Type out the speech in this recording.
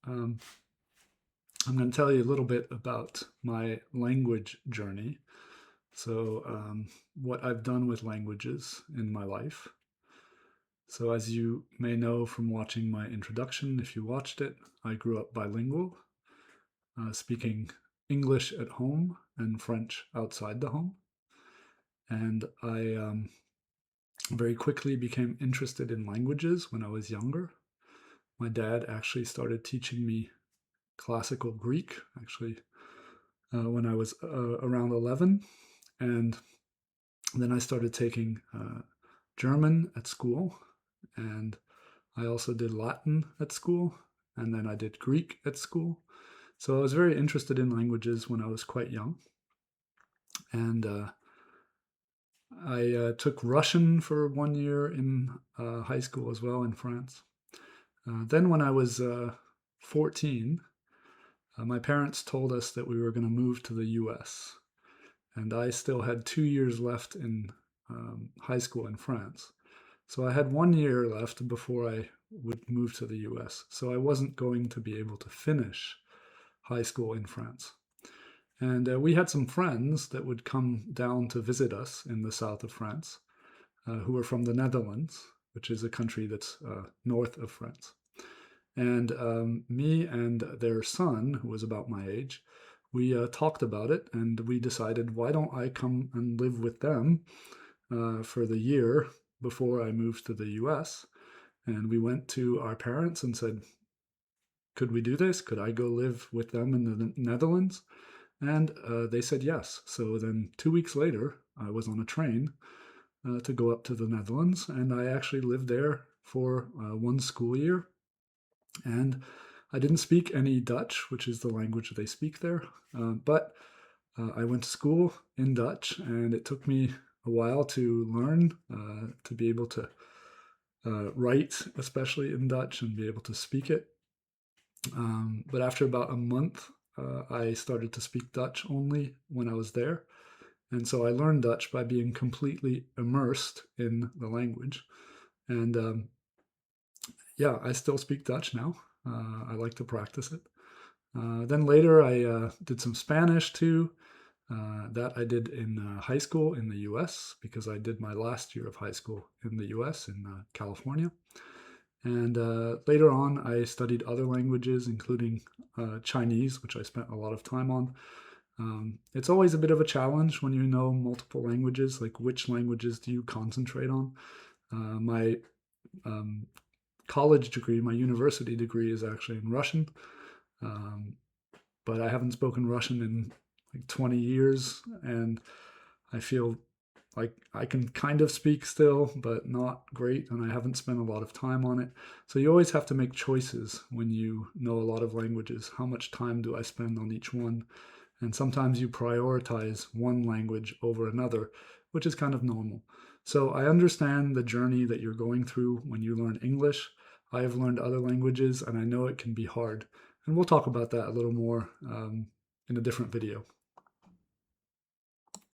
Um, I'm going to tell you a little bit about my language journey. What I've done with languages in my life. So, as you may know from watching my introduction, if you watched it, I grew up bilingual, speaking English at home and French outside the home. And I very quickly became interested in languages when I was younger. My dad actually started teaching me classical Greek, when I was around 11. And then I started taking German at school, and I also did Latin at school, and then I did Greek at school. So I was very interested in languages when I was quite young. And I took Russian for 1 year in high school as well in France. Then, when I was 14, my parents told us that we were going to move to the US. And I still had 2 years left in high school in France. So I had 1 year left before I would move to the US. So I wasn't going to be able to finish high school in France. And we had some friends that would come down to visit us in the south of France, who were from the Netherlands, which is a country that's north of France. And me and their son, who was about my age, we talked about it, and we decided, why don't I come and live with them for the year before I moved to the US? And we went to our parents and said, could we do this? Could I go live with them in the Netherlands? And they said yes. So then 2 weeks later, I was on a train to go up to the Netherlands, and I actually lived there for 1 school year. And I didn't speak any Dutch, which is the language they speak there, but I went to school in Dutch, and it took me a while to learn to be able to write, especially in Dutch, and be able to speak it. But after about a month, I started to speak Dutch only when I was there. And so I learned Dutch by being completely immersed in the language. And yeah, I still speak Dutch now. I like to practice it. Then later, I did some Spanish too. That I did in high school in the US, because I did my last year of high school in the US in California. And later on, I studied other languages, including Chinese, which I spent a lot of time on. It's always a bit of a challenge when you know multiple languages, like which languages do you concentrate on? My um, college degree, my university degree, is actually in Russian, um, but I haven't spoken Russian in like 20 years, and I feel like I can kind of speak still, but not great, and I haven't spent a lot of time on it. So you always have to make choices when you know a lot of languages. How much time do I spend on each one? And sometimes you prioritize one language over another, which is kind of normal. So I understand the journey that you're going through when you learn English. I have learned other languages, and I know it can be hard. And we'll talk about that a little more in a different video.